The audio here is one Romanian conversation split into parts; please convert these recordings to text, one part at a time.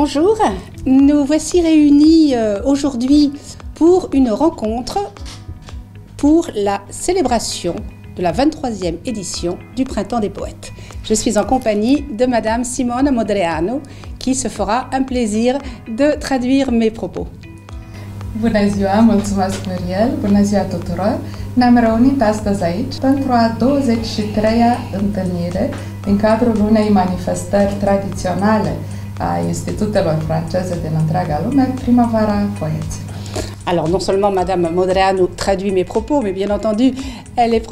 Bonjour, nous voici réunis aujourd'hui pour une rencontre pour la célébration de la 23e édition du Printemps des Poètes. Je suis en compagnie de Madame Simona Modreanu qui se fera un plaisir de traduire mes propos. Bună ziua, mulțumesc Muriel, bună ziua tuturor! Ne-am reunit astăzi aici pentru a 23-a întâlnire din cadrul unei manifestări tradiționale a institutelor franceze din întreaga lume, Primăvara Poeților. Alors non seulement Madame Modreanu traduit mes propos, mais bien entendu, elle est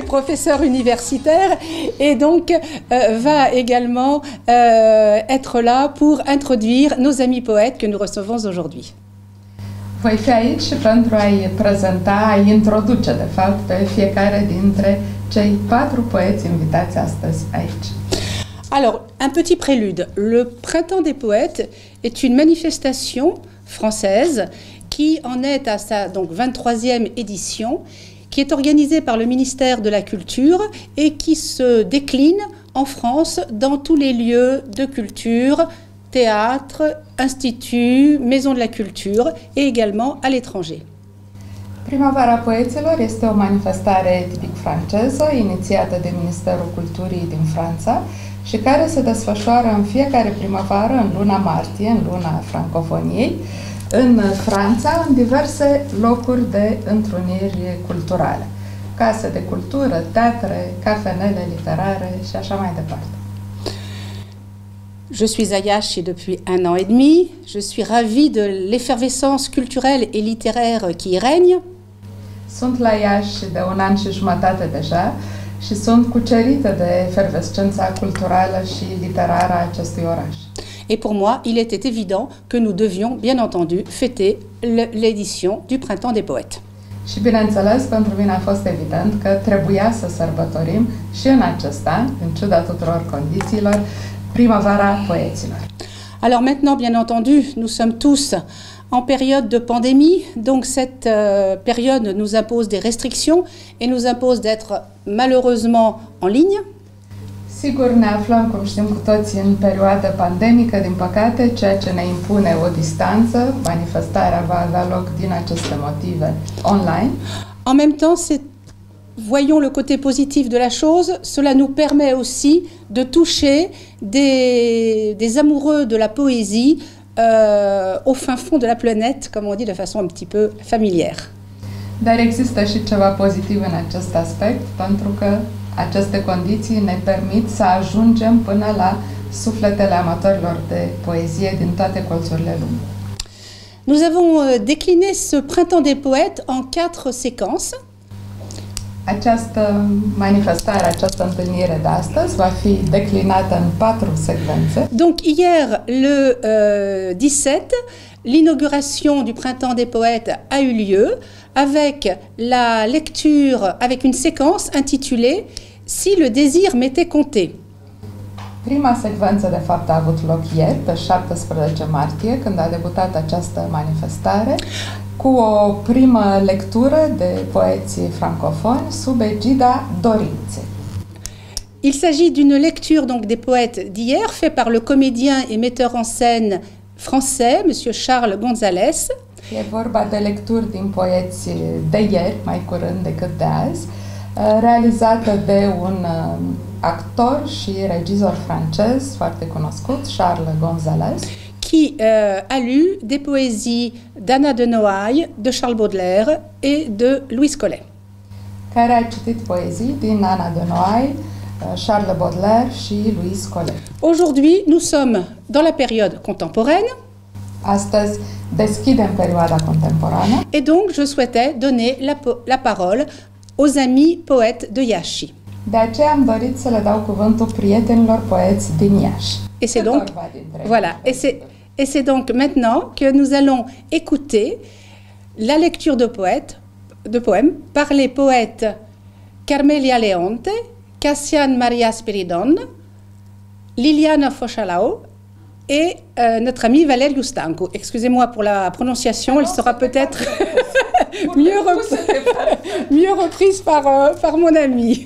professeure universitaire et donc va également être là pour introduire nos amis poètes que nous recevons aujourd'hui. Voi fi aici și pentru a-i prezenta, a-i introduce, de fapt, pe fiecare dintre cei 4 poeți invitați astăzi aici. Alors, un petit prélude. Le Printemps des Poètes est une manifestation française qui en est à sa donc 23e édition, qui est organisée par le ministère de la Culture et qui se décline en France dans tous les lieux de culture, théâtre, instituts, maisons de la culture et également à l'étranger. Primăvara Poeților este o manifestare tipic franceză, inițiată de Ministerul Culturii din Franța și care se desfășoară în fiecare primăvară, în luna martie, în luna francofoniei, în Franța, în diverse locuri de întruniri culturale. Case de cultură, teatre, cafenele literare și așa mai departe. Je suis à Iași depuis 1 an et demi. Je suis ravie de l'effervescence culturelle et littéraire qui y règne. Sunt la Iași de 1 an și jumătate deja și sunt cucerită de efervescența culturală și literară a acestui oraș. Et pour moi, il était évident que nous devions, bien entendu, fêter l'édition du Printemps des Poètes. Și bineînțeles, pentru mine a fost evident că trebuia să sărbătorim și în acest an, în ciuda tuturor condițiilor, Primăvara Poeților. Alors maintenant, bien entendu, nous sommes tous en période de pandémie, donc cette période nous impose des restrictions et nous impose d'être malheureusement en ligne. Sigur, ne aflăm, cum știm cu toții, în perioadă pandemică, din păcate, ceea ce ne impune o distanță. Manifestarea va avea loc din aceste motive online. En même temps, voyons le côté positif de la chose, cela nous permet aussi de toucher des amoureux de la poésie au fin fond de la planète, comme on dit de façon un petit peu familière. Dar există și ceva pozitiv în acest aspect, pentru că aceste condiții ne permit să ajungem până la sufletele amatorilor de poezie din toate colțurile lumii. Nous avons décliné ce Printemps des Poètes en 4 séquences. Această manifestare, această întâlnire de astăzi va fi declinată în 4 secvențe. Donc hier, le 17, l'inauguration du Printemps des Poètes a eu lieu avec la lecture, avec une séquence intitulée Si le désir m'était compté. Prima secvență, de fapt, a avut loc ieri, pe 17 martie, când a debutat această manifestare, cu o primă lectură de poeții francofoni sub egida Dorinței. Il s'agit d'une lecture donc des poètes d'hier, fait par le comédien et metteur en scène français, Monsieur Charles Gonzalez. E vorba de lecturi din poeți de ieri, mai curând decât de azi, realizată de un actor și regizor francez foarte cunoscut, Charles Gonzalez, qui a lu des poésies d'Anna de Noailles, de Charles Baudelaire et de Louise Collet. Care a citit poezii din Anna de Noailles, Charles Baudelaire și Louise Collet. Aujourd'hui, nous sommes dans la période contemporaine. Astăzi deschidem perioada contemporană. Et donc, je souhaitais donner la parole aux amis poètes de Iași. De aceea am dorit să le dau cuvântul prietenilor poeți din Iași. Et c'est donc, voilà, et c'est donc maintenant que nous allons écouter la lecture de poèmes par les poètes Carmelia Leonte, Cassian Maria Spiridon, Liliana Fochalao et notre ami Valeriu Stancu. Excusez-moi pour la prononciation, elle sera peut-être mieux reprise par mon ami.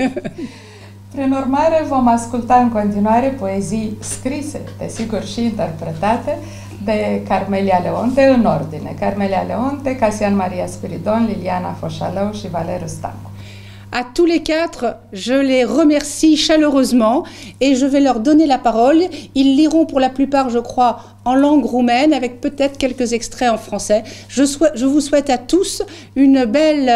Prin urmare, vom asculta în continuare poezii scrise, desigur și interpretate, de Carmelia Leonte în ordine. Carmelia Leonte, Casian Maria Spiridon, Liliana Foșalău și Valeriu Stancu. À tous les quatre, je les remercie chaleureusement et je vais leur donner la parole. Ils liront pour la plupart, je crois, en langue roumaine, avec peut-être quelques extraits en français. Je vous souhaite à tous une belle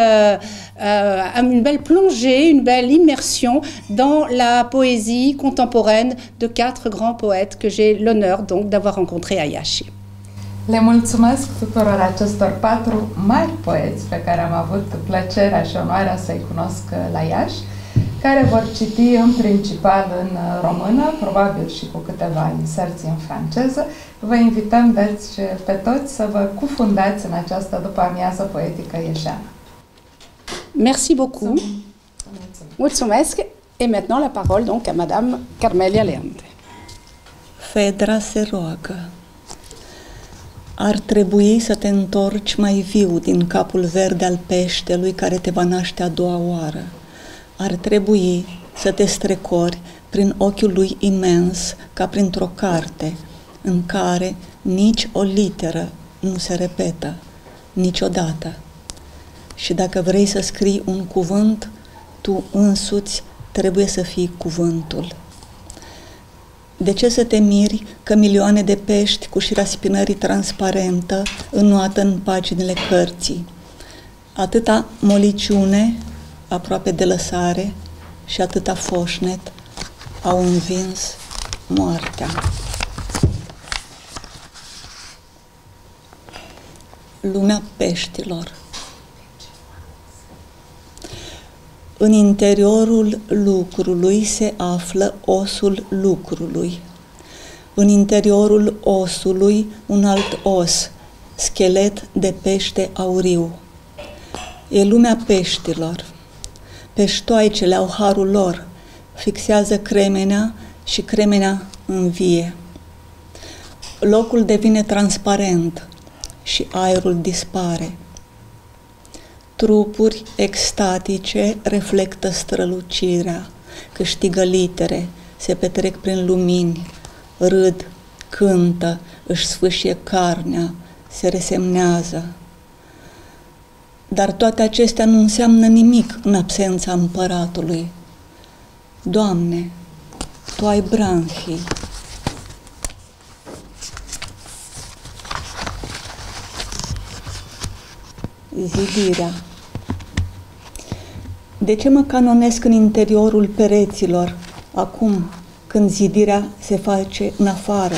plongée, une belle immersion dans la poésie contemporaine de quatre grands poètes que j'ai l'honneur donc d'avoir rencontrés à Iași. Le mulțumesc tuturor acestor patru mari poeți pe care am avut plăcerea și onoarea să-i cunosc la Iași, care vor citi în principal în română, probabil și cu câteva inserții în franceză. Vă invităm, deci, pe toți să vă cufundați în această după-amiază poetică ieșeană. Merci beaucoup. Mulțumesc. Et maintenant la parole donc à Madame Carmelia Leonte. Fedra se roagă. Ar trebui să te întorci mai viu din capul verde al peștelui care te va naște a doua oară. Ar trebui să te strecori prin ochiul lui imens ca printr-o carte în care nici o literă nu se repetă niciodată. Și dacă vrei să scrii un cuvânt, tu însuți trebuie să fii cuvântul. De ce să te miri că milioane de pești cu șira spinării transparentă înnoată în paginile cărții? Atâta moliciune, aproape de lăsare, și atâta foșnet au învins moartea. Lumea peștilor. În interiorul lucrului se află osul lucrului. În interiorul osului un alt os, schelet de pește auriu. E lumea peștilor. Peștoaicele au harul lor, fixează cremenea și cremenea învie. Locul devine transparent și aerul dispare. Trupuri extatice reflectă strălucirea, câștigă litere, se petrec prin lumini, râd, cântă, își sfâșie carnea, se resemnează. Dar toate acestea nu înseamnă nimic în absența împăratului. Doamne, Tu ai branchii. Zidirea. De ce mă canonesc în interiorul pereților, acum când zidirea se face în afară?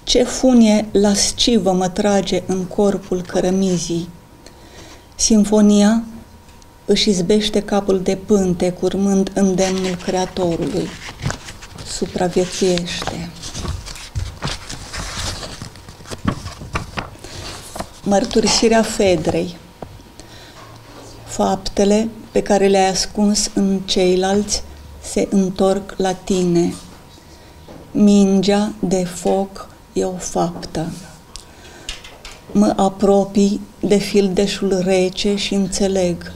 Ce funie lascivă mă trage în corpul cărămizii? Sinfonia își izbește capul de pântec, urmând îndemnul Creatorului. Supraviețuiește. Mărturisirea Fedrei. Faptele pe care le-ai ascuns în ceilalți se întorc la tine. Mingea de foc e o faptă. Mă apropii de fildeșul rece și înțeleg.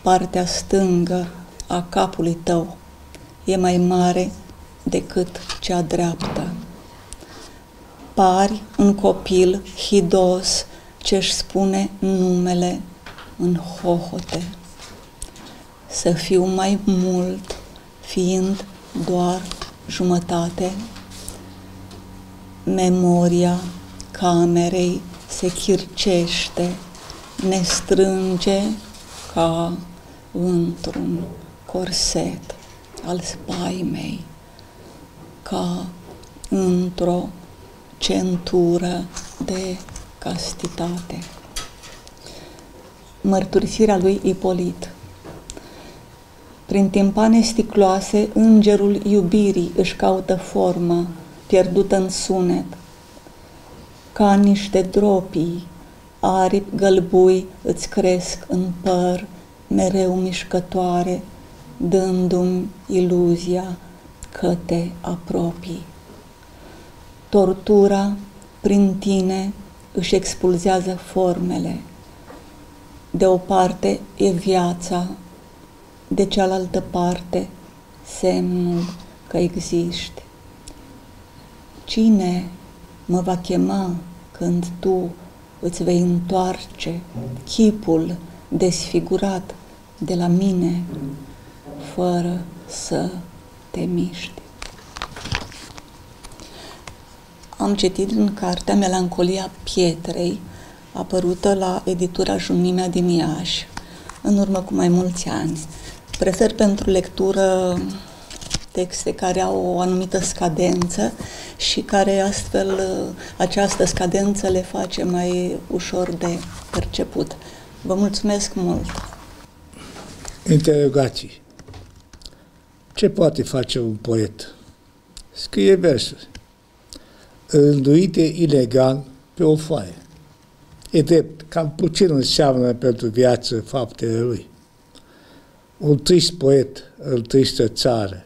Partea stângă a capului tău e mai mare decât cea dreaptă. Pari un copil hidos ce-și spune numele în hohote. Să fiu mai mult, fiind doar jumătate. Memoria camerei se chircește, ne strânge ca într-un corset al spaimei, ca într-o centură de castitate. Mărturisirea lui Ipolit. Prin timpane sticloase, îngerul iubirii își caută forma, pierdută în sunet. Ca niște dropii, aripi gălbui îți cresc în păr, mereu mișcătoare, dându-mi iluzia că te apropii. Tortura prin tine își expulzează formele. De o parte e viața, de cealaltă parte semnul că existi. Cine mă va chema când tu îți vei întoarce chipul desfigurat de la mine fără să te miști? Am citit în cartea Melancolia Pietrei, apărută la editura Junimea din Iași, în urmă cu mai mulți ani. Prefer pentru lectură texte care au o anumită scadență și care astfel această scadență le face mai ușor de perceput. Vă mulțumesc mult! Interogații. Ce poate face un poet? Scrie versuri rânduite ilegal pe o foaie. E drept, cam puțin înseamnă pentru viață faptele lui. Un trist poet în tristă țară.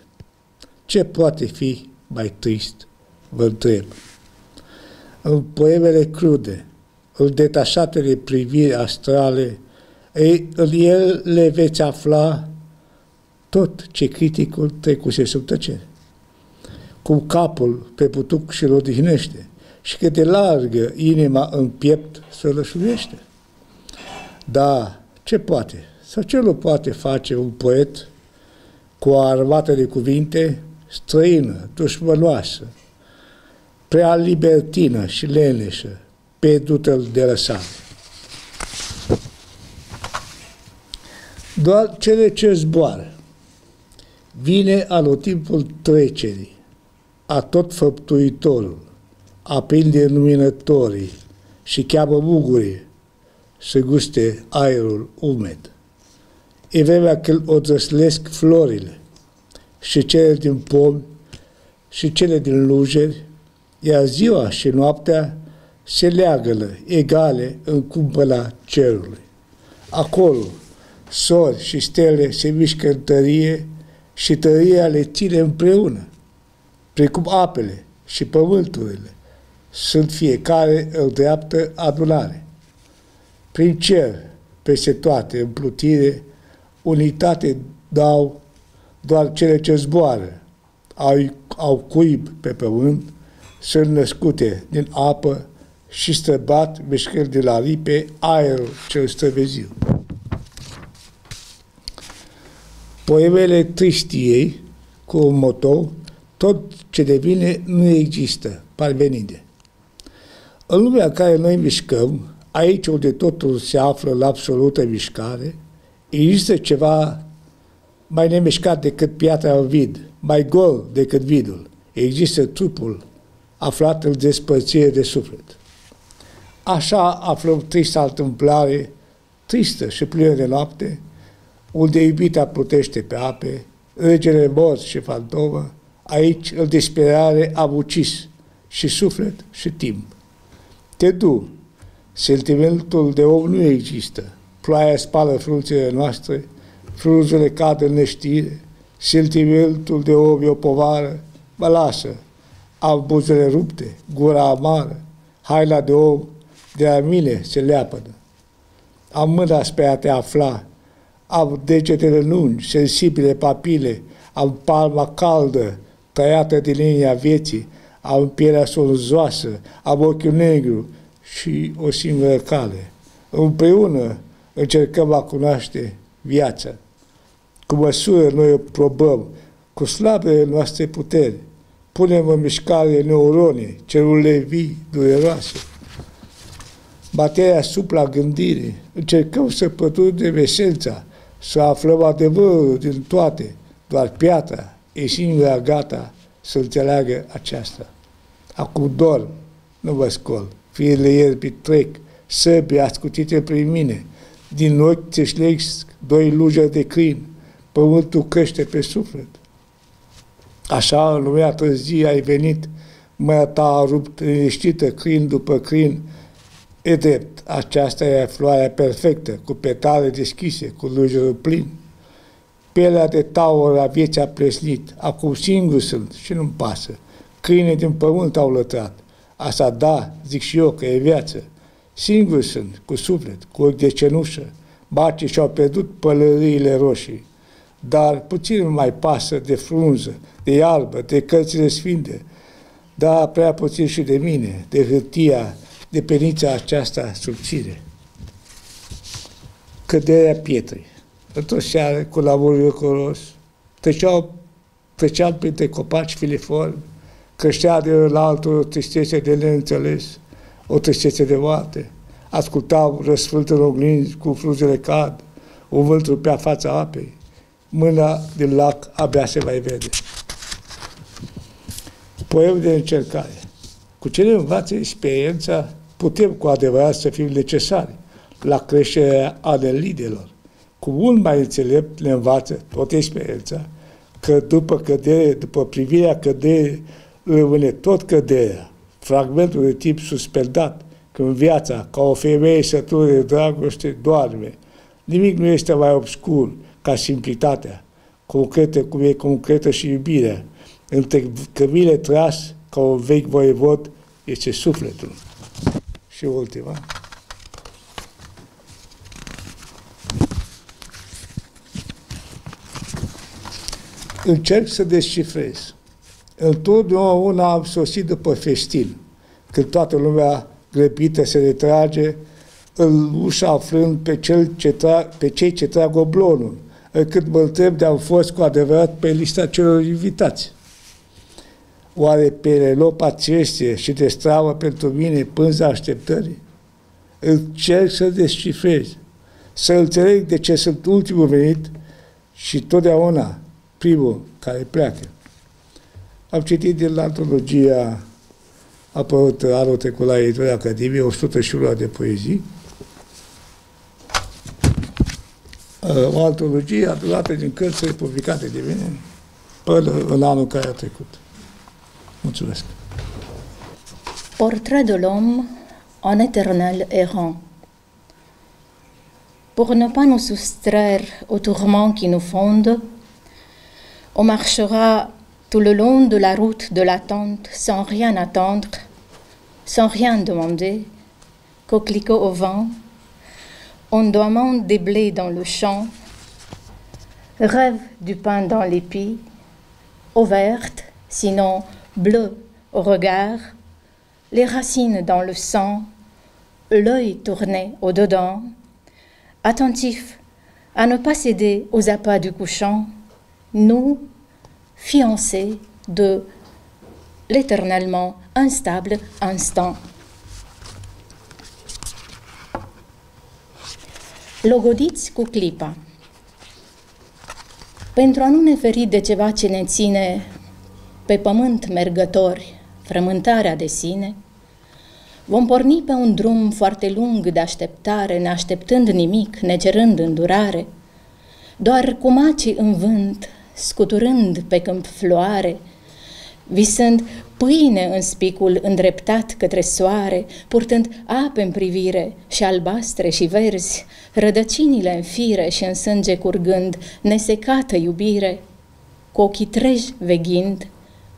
Ce poate fi mai trist, vă întreb? În poemele crude, în detașatele priviri astrale, în el le veți afla tot ce criticul trecuse sub tăcere. Cum capul pe putuc și-l odihnește și cât de largă inima în piept se lășluiește. Da, ce poate sau ce nu poate face un poet cu o armată de cuvinte străină, dușmănoasă, prea libertină și leneșă, pierdută de lăsare? Doar cele ce zboară. Vine anotimpul trecerii, a tot făptuitorul, aprinde luminătorii și cheamă mugurii să guste aerul umed. E vremea când odrăslesc florile și cele din pomi și cele din lujeri, iar ziua și noaptea se leagălă egale în cumpăla cerului. Acolo, sori și stele se mișcă în tărie și tăria le ține împreună, precum apele și pământurile sunt fiecare în dreaptă adunare. Prin cer, peste toate, în plutire, unitate dau doar cele ce zboară, au cuib pe pământ, sunt născute din apă și străbat, mișcând de la ripe, aerul cel străveziu. Poemele tristiei, cu un motou, tot ce devine nu există, parvenide. În lumea în care noi mișcăm, aici unde totul se află la absolută mișcare, există ceva mai nemișcat decât piatra în vid, mai gol decât vidul. Există trupul aflat în despărțire de suflet. Așa aflăm trista întâmplare, tristă și plină de noapte, unde iubita plutește pe ape, regele morți și fantomă, aici în disperare am ucis și suflet și timp. Te du, sentimentul de om nu există, ploaia spală frunțele noastre, frunzele cad în neștire, sentimentul de om e o povară, mă lasă, am buzele rupte, gura amară, haina de om de la mine se leapădă. Am mâna spre a te afla, am degetele lungi, sensibile papile, am palma caldă, tăiată din linia vieții, am pielea solzoasă, am ochiul negru și o singură cale. Împreună încercăm a cunoaște viața. Cu măsură noi o probăm, cu slabele noastre puteri. Punem în mișcare neuronii, celulele vii, dureroase. Materia supra gândirii, încercăm să pătrundem esența, să aflăm adevărul din toate, doar piatra e singura gata să înțeleagă aceasta. Acum dorm, nu vă scol, fiile ierbii trec, săbii ascutite prin mine, din ochi ți șlești doi lugeri de crin, pământul crește pe suflet. Așa în lumea târzie ai venit, mâna ta a rupt liniștită, crin după crin. E drept, aceasta e floarea perfectă, cu petale deschise, cu lujerul plin. Pielea de taur a vieții a plesnit, acum singur sunt și nu-mi pasă. Câine din pământ au lătrat. Asta da, zic și eu că e viață. Singur sunt, cu suflet, cu ochi de cenușă. Bacii și-au pierdut pălăriile roșii. dar puțin îmi mai pasă de frunză, de iarbă, de cărțile sfinte, dar prea puțin și de mine, de hârtia, de penița aceasta subțire. Căderea pietrei. Într-o seară, cu lavurul răcoros, treceam printre copaci filiformi, creștea de la altul o tristețe de neînțeles, o tristețe de moarte. Ascultau răsfânt în oglinzi cu frunzele cad, un vânt rupea fața apei, mâna din lac abia se mai vede. Poem de încercare. Cu ce ne învață experiența, putem cu adevărat să fim necesari la creșterea anelidelor. Cu mult mai înțelept ne învață tot experiența că după cădere, după privirea cădere, rămâne tot căderea, fragmentul de timp suspendat, când viața, ca o femeie sătură de dragoste, doarme. Nimic nu este mai obscur ca simplitatea, concretă cum e concretă și iubirea. Între cămile tras, ca un vechi voievod, este sufletul. Și ultima. Încerc să descifrez. Întotdeauna am sosit după festin, când toată lumea grăbită se retrage, în ușa aflând pe cei ce trag oblonul, încât mă întreb de-am fost cu adevărat pe lista celor invitați. Oare pe relopa țestie și de stravă pentru mine pânza așteptării? Încerc să descifrez, să înțeleg de ce sunt ultimul venit și totdeauna primul care pleacă. Am citit din antologia apărută anul trecut la Editoria Academiei, 101 de poezii, o antologie adunată din cărțile publicate de mine până în anul care a trecut. Mulțumesc! Portrait de l'homme en éternel errant. Pour ne pas nous soustraire aux tourments qui nous fondent, on marchera tout le long de la route de l'attente sans rien attendre, sans rien demander, coquelicot au vent, ondoiement des blés dans le champ, rêve du pain dans l'épi, eau verte, sinon bleue au regard, les racines dans le sang, l'œil tourné au-dedans, attentif à ne pas céder aux appâts du couchant, nous, fiancés de l'éternellement instable instant. Logodiți cu clipa. Pentru a nu ne feri de ceva ce ne ține pe pământ mergători, frământarea de sine, vom porni pe un drum foarte lung de așteptare, neașteptând nimic, necerând îndurare, doar cu macii în vânt, scuturând pe câmp floare, visând pâine în spicul îndreptat către soare, purtând ape în privire și albastre și verzi, rădăcinile în fire și în sânge curgând, nesecată iubire, cu ochii treji veghind,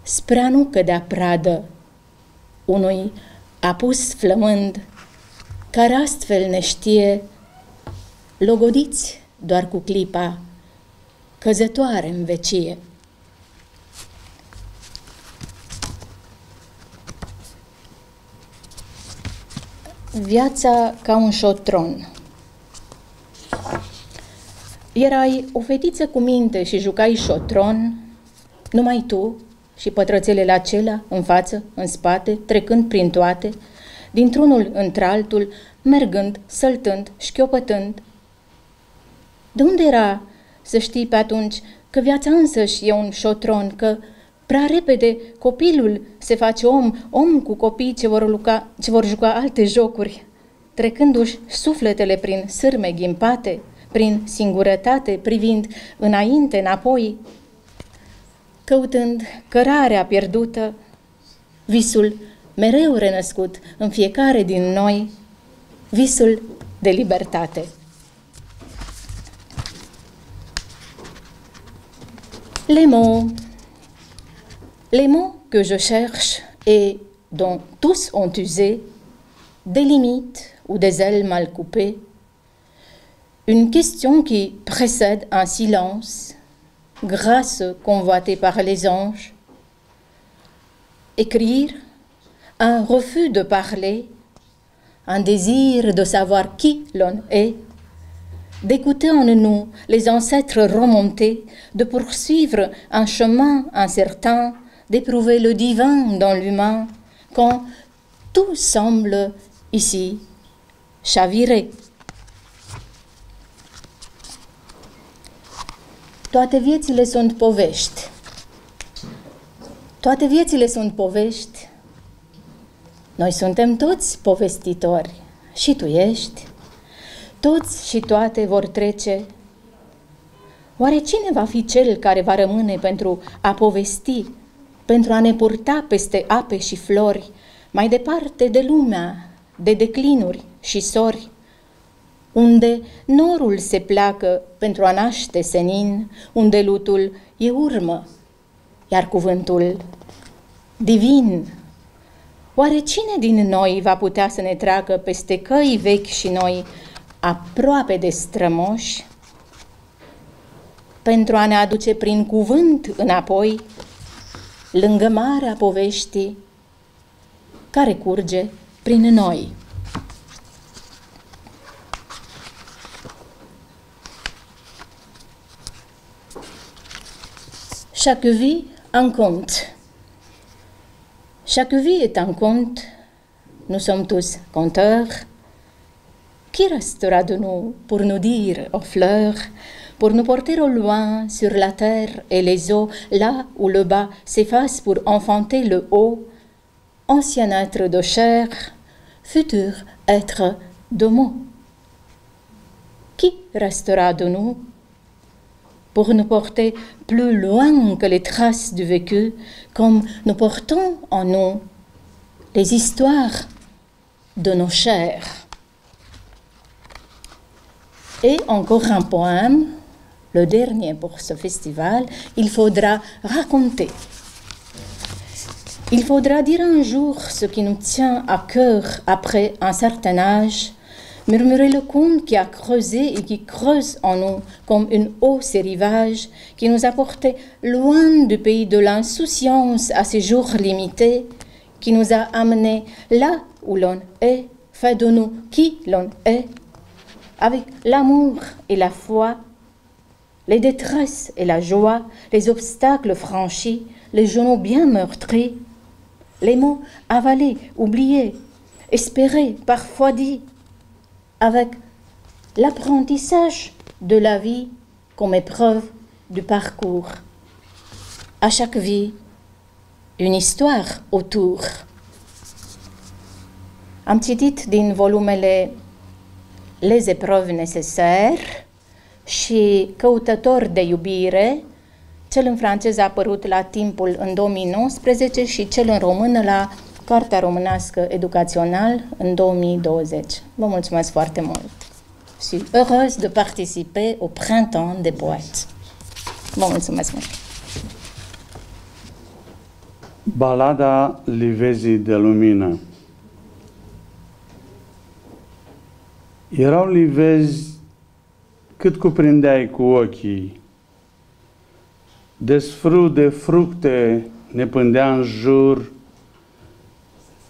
spre a nu cădea pradă unui apus flămând, care astfel ne știe, logodiți doar cu clipa, căzătoare în vecie. Viața ca un șotron. Erai o fetiță cu minte și jucai șotron, numai tu și pătrățelele acelea, în față, în spate, trecând prin toate, dintr-unul într-altul, mergând, săltând, șchiopătând. De unde era să știi pe atunci că viața însăși e un șotron, că prea repede copilul se face om cu copii ce vor juca alte jocuri, trecându-și sufletele prin sârme ghimpate, prin singurătate, privind înainte, înapoi, căutând cărarea pierdută, visul mereu renăscut în fiecare din noi, visul de libertate. Les mots que je cherche et dont tous ont usé, des limites ou des ailes mal coupées, une question qui précède un silence grâce convoitée par les anges. Écrire, un refus de parler, un désir de savoir qui l'on est, d'écouter en nous les ancêtres remontés, de poursuivre un chemin incertain, d'éprouver le divin dans l'humain, quand tout semble ici chavirer. Toate viețile sunt povești. Toate viețile sunt povești. Noi suntem toți povestitori. Și tu ești. Toți și toate vor trece. Oare cine va fi cel care va rămâne pentru a povesti, pentru a ne purta peste ape și flori, mai departe de lumea, de declinuri și sori, unde norul se pleacă pentru a naște senin, unde lutul e urmă, iar cuvântul divin. Oare cine din noi va putea să ne treacă peste căi vechi și noi, aproape de strămoși, pentru a ne aduce prin cuvânt înapoi, lângă marea poveștii care curge prin noi? Chaque vie un conte. Chaque vie est un conte. Nous sommes tous conteurs. Qui restera de nous pour nous dire aux fleurs, pour nous porter au loin sur la terre et les eaux, là où le bas s'efface pour enfanter le haut, ancien être de chair, futur être de mots? Qui restera de nous pour nous porter plus loin que les traces du vécu, comme nous portons en nous les histoires de nos chairs? Et encore un poème, le dernier pour ce festival, il faudra raconter. Il faudra dire un jour ce qui nous tient à cœur après un certain âge, murmurer le conte qui a creusé et qui creuse en nous comme une eau ses rivages, qui nous a portés loin du pays de l'insouciance à ses jours limités, qui nous a amenés là où l'on est, fait de nous qui l'on est, avec l'amour et la foi, les détresses et la joie, les obstacles franchis, les genoux bien meurtris, les mots avalés, oubliés, espérés, parfois dits, avec l'apprentissage de la vie comme épreuve du parcours. À chaque vie, une histoire autour. Am citit din volumele Les épreuves nécessaires și Căutător de iubire, cel în franceză a apărut la Timpul în 2019 și cel în română la Cartea Românească Educațional în 2020. Vă mulțumesc foarte mult! Je suis heureuse de participer au Printemps des Poètes. Vă mulțumesc mult! Balada Livezii de lumină. Erau livezi cât cuprindeai cu ochii. Desfrâu de fructe ne pândea în jur.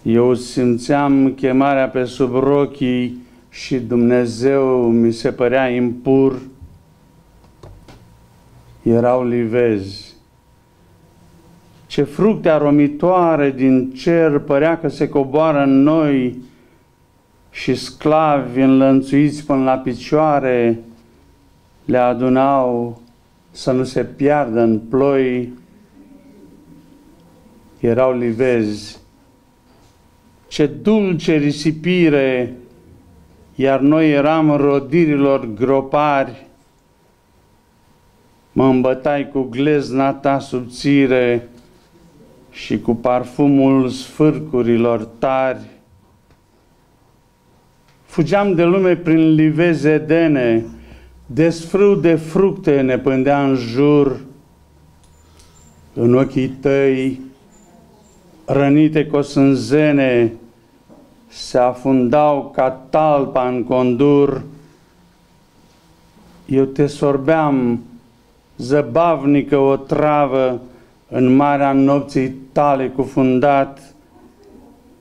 Eu simțeam chemarea pe sub rochii și Dumnezeu mi se părea impur. Erau livezi. Ce fructe aromitoare din cer părea că se coboară în noi și sclavi înlănțuiți până la picioare le adunau să nu se piardă în ploi. Erau livezi. Ce dulce risipire, iar noi eram rodirilor gropari. Mă îmbătai cu glezna ta subțire și cu parfumul sfârcurilor tari. Fugeam de lume prin livezi edene, desfrâu de fructe ne pândea în jur. În ochii tăi, rănite cu o sânzene, se afundau ca talpa în condur. Eu te sorbeam, zăbavnică otravă în marea nopții tale cufundat,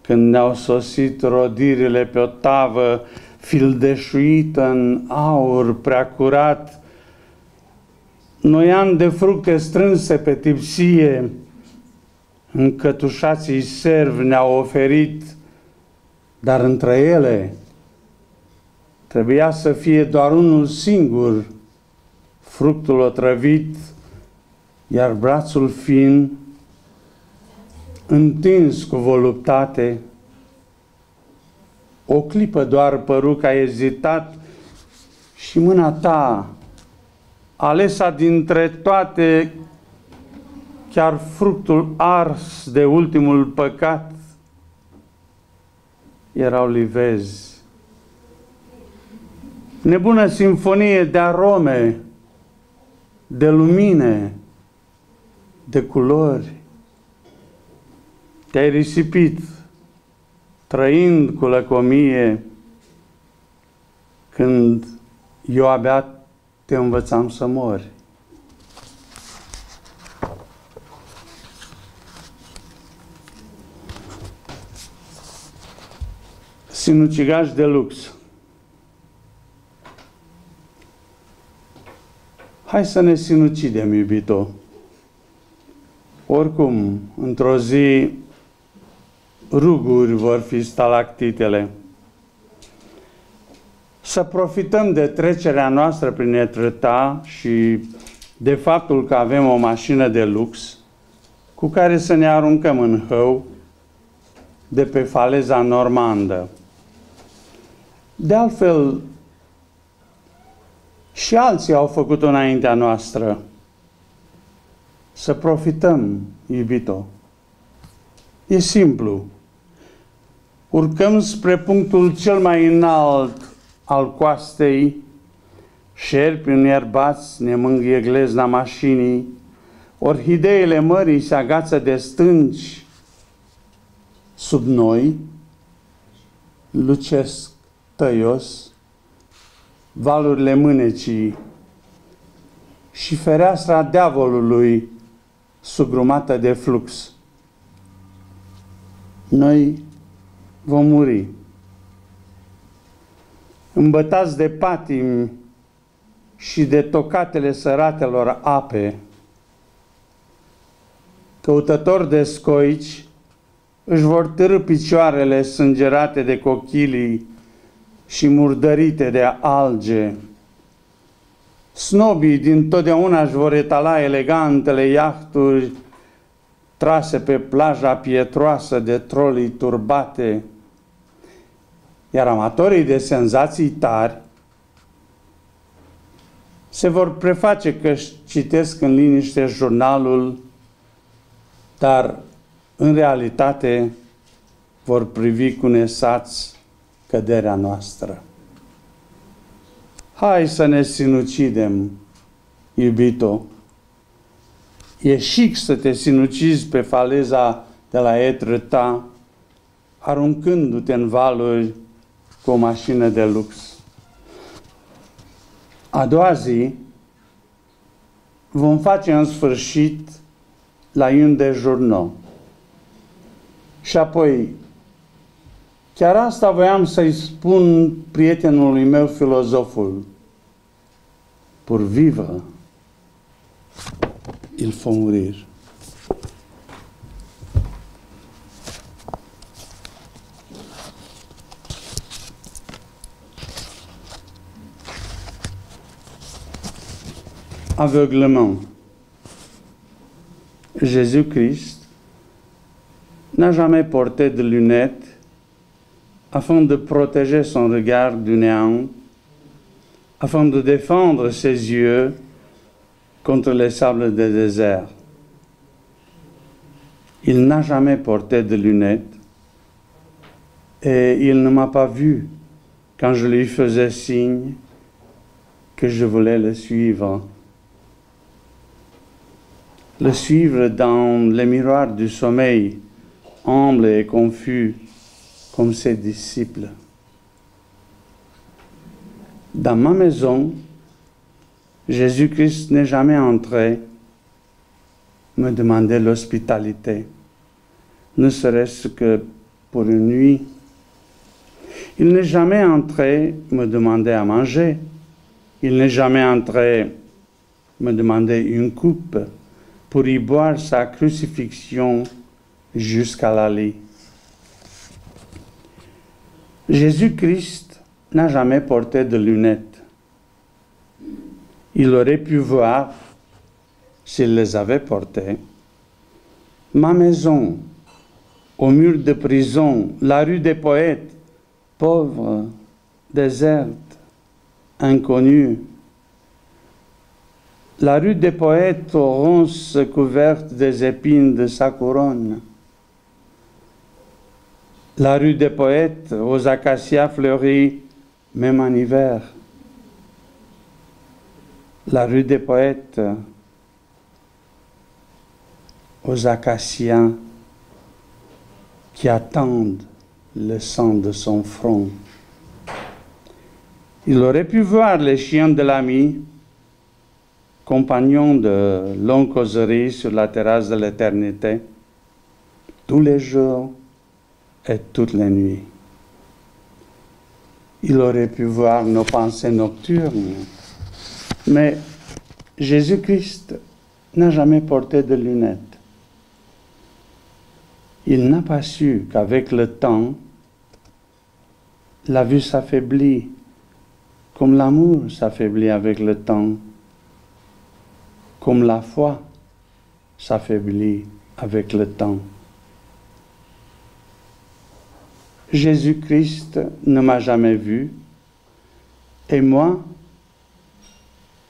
când ne-au sosit rodirile pe o tavă fildeșuită în aur prea curat, noian de fructe strânse pe tipsie, încătușații servi ne-au oferit, dar între ele trebuia să fie doar unul singur, fructul otrăvit, iar brațul fin, întins cu voluptate, o clipă doar păru că a ezitat și mâna ta, alesa dintre toate, chiar fructul ars de ultimul păcat, erau livezi. Nebună simfonie de arome, de lumine, de culori. Te-ai risipit, trăind cu lăcomie, când eu abia te învățam să mori. Sinucigaș de lux. Hai să ne sinucidem, iubito. Oricum, într-o zi, ruguri vor fi stalactitele. Să profităm de trecerea noastră prin Etretat și de faptul că avem o mașină de lux cu care să ne aruncăm în hău de pe faleza normandă. De altfel, și alții au făcut-o înaintea noastră. Să profităm, iubito. E simplu. Urcăm spre punctul cel mai înalt al coastei, șerpi înierbați ne mângâie glezna mașinii, orhideile mării se agață de stânci. Sub noi lucesc tăios valurile mânecii și fereastra diavolului sugrumată de flux. Noi vom muri. Îmbătați de patimi și de tocatele săratelor ape, căutători de scoici își vor târî picioarele sângerate de cochilii și murdărite de alge. Snobii dintotdeauna își vor etala elegantele iahturi trase pe plaja pietroasă de trolii turbate, iar amatorii de senzații tari se vor preface că își citesc în liniște jurnalul, dar în realitate vor privi cu nesați căderea noastră. Hai să ne sinucidem, iubito. E chic să te sinucizi pe faleza de la Etretat, aruncându-te în valuri cu o mașină de lux. A doua zi vom face în sfârșit la un dejurnă. Și apoi, chiar asta voiam să-i spun prietenului meu filozoful. Pour vivre, il faut mourir. Aveuglement. Jésus-Christ n'a jamais porté de lunettes afin de protéger son regard du néant, afin de défendre ses yeux contre les sables des déserts. Il n'a jamais porté de lunettes et il ne m'a pas vu quand je lui faisais signe que je voulais le suivre. Le suivre dans les miroirs du sommeil, humble et confus, comme ses disciples. Dans ma maison, Jésus-Christ n'est jamais entré me demander l'hospitalité, ne serait-ce que pour une nuit. Il n'est jamais entré me demander à manger. Il n'est jamais entré me demander une coupe pour y boire sa crucifixion jusqu'à la lit. Jésus-Christ n'a jamais porté de lunettes. Il aurait pu voir, s'il les avait portées, ma maison, au mur de prison, la rue des Poètes, pauvre, déserte, inconnue. La rue des Poètes aux ronces couvertes des épines de sa couronne. La rue des Poètes aux acacias fleuris, même en hiver. La rue des Poètes aux acacias qui attendent le sang de son front. Il aurait pu voir les chiens de l'ami, compagnons de longues causeries sur la terrasse de l'éternité, tous les jours et toutes les nuits. Il aurait pu voir nos pensées nocturnes, mais Jésus-Christ n'a jamais porté de lunettes. Il n'a pas su qu'avec le temps, la vue s'affaiblit, comme l'amour s'affaiblit avec le temps, comme la foi s'affaiblit avec le temps. Jésus-Christ ne m'a jamais vu, et moi,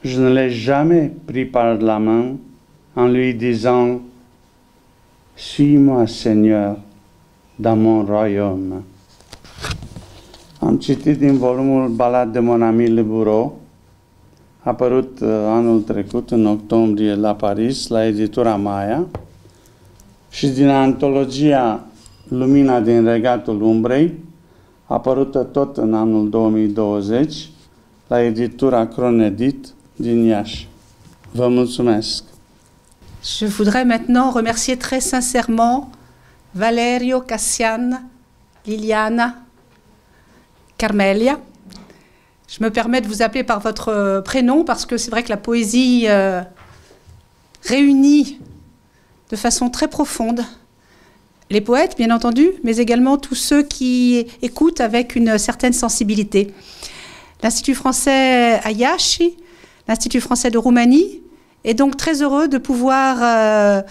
je ne l'ai jamais pris par la main en lui disant « Suis-moi, Seigneur, dans mon royaume ». Am citit din volumul Balade de mon ami Le Bourreau, apărut anul trecut, în octombrie, la Paris, la editura Maia, și din antologia Lumina din Regatul Umbrei, apărută tot în anul 2020, la editura Cronedit din Iași. Vă mulțumesc! Je voudrais maintenant remercier très sincèrement Valerio, Cassiane, Liliana, Carmelia. Je me permets de vous appeler par votre prénom parce que c'est vrai que la poésie réunit de façon très profonde les poètes, bien entendu, mais également tous ceux qui écoutent avec une certaine sensibilité. L'Institut français à Iași, l'Institut français de Roumanie, est donc très heureux de pouvoir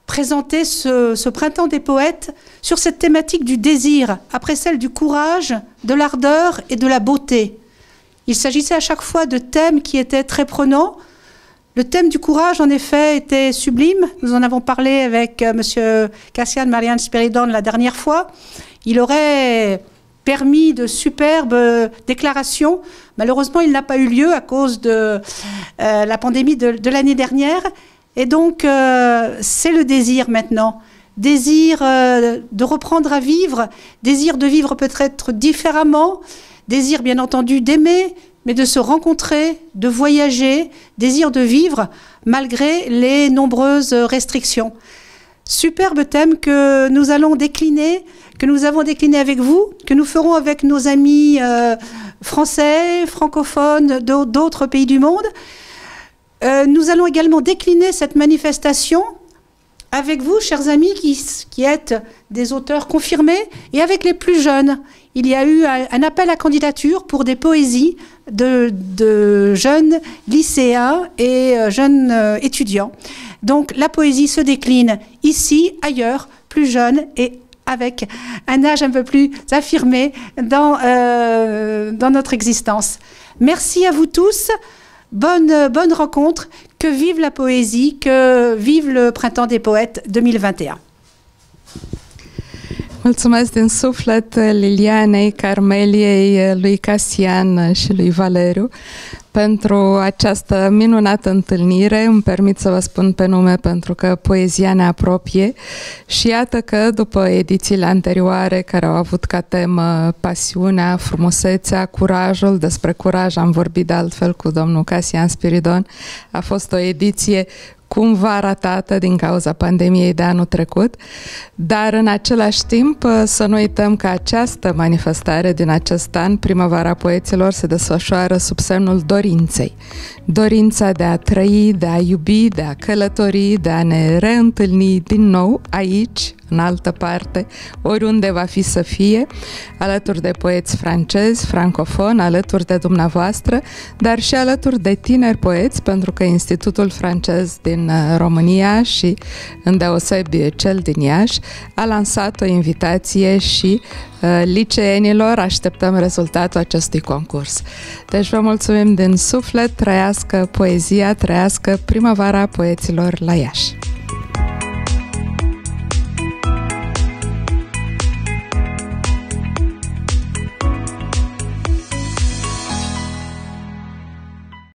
présenter ce printemps des poètes sur cette thématique du désir, après celle du courage, de l'ardeur et de la beauté. Il s'agissait à chaque fois de thèmes qui étaient très prenants. Le thème du courage, en effet, était sublime. Nous en avons parlé avec M. Cassian Marian Spiridon la dernière fois. Il aurait permis de superbes déclarations. Malheureusement, il n'a pas eu lieu à cause de la pandémie de l'année dernière. Et donc, c'est le désir maintenant. Désir de reprendre à vivre, désir de vivre peut-être différemment, désir bien entendu d'aimer, mais de se rencontrer, de voyager, désir de vivre malgré les nombreuses restrictions. Superbe thème que nous allons décliner, que nous avons décliné avec vous, que nous ferons avec nos amis français, francophones d'autres pays du monde. Nous allons également décliner cette manifestation avec vous, chers amis, qui êtes des auteurs confirmés, et avec les plus jeunes. Il y a eu un appel à candidature pour des poésies de jeunes lycéens et jeunes étudiants. Donc la poésie se décline ici, ailleurs, plus jeune et avec un âge un peu plus affirmé dans notre existence. Merci à vous tous. Bonne rencontre, que vive la poésie, que vive le Printemps des Poètes 2021. Mulțumesc din suflet Lilianei, Carmeliei, lui Cassian și lui Valeriu pentru această minunată întâlnire. Îmi permit să vă spun pe nume pentru că poezia ne apropie și iată că după edițiile anterioare care au avut ca temă pasiunea, frumusețea, curajul, despre curaj am vorbit de altfel cu domnul Casian Spiridon, a fost o ediție cumva ratată din cauza pandemiei de anul trecut, dar în același timp să nu uităm că această manifestare din acest an, Primăvara Poeților, se desfășoară sub semnul dorinței. Dorința de a trăi, de a iubi, de a călători, de a ne reîntâlni din nou aici, în altă parte, oriunde va fi să fie, alături de poeți francezi, francofoni, alături de dumneavoastră, dar și alături de tineri poeți, pentru că Institutul Francez din România și îndeosebi cel din Iași a lansat o invitație și liceenilor așteptăm rezultatul acestui concurs. Deci vă mulțumim din suflet, trăiască poezia, trăiască Primăvara Poeților la Iași!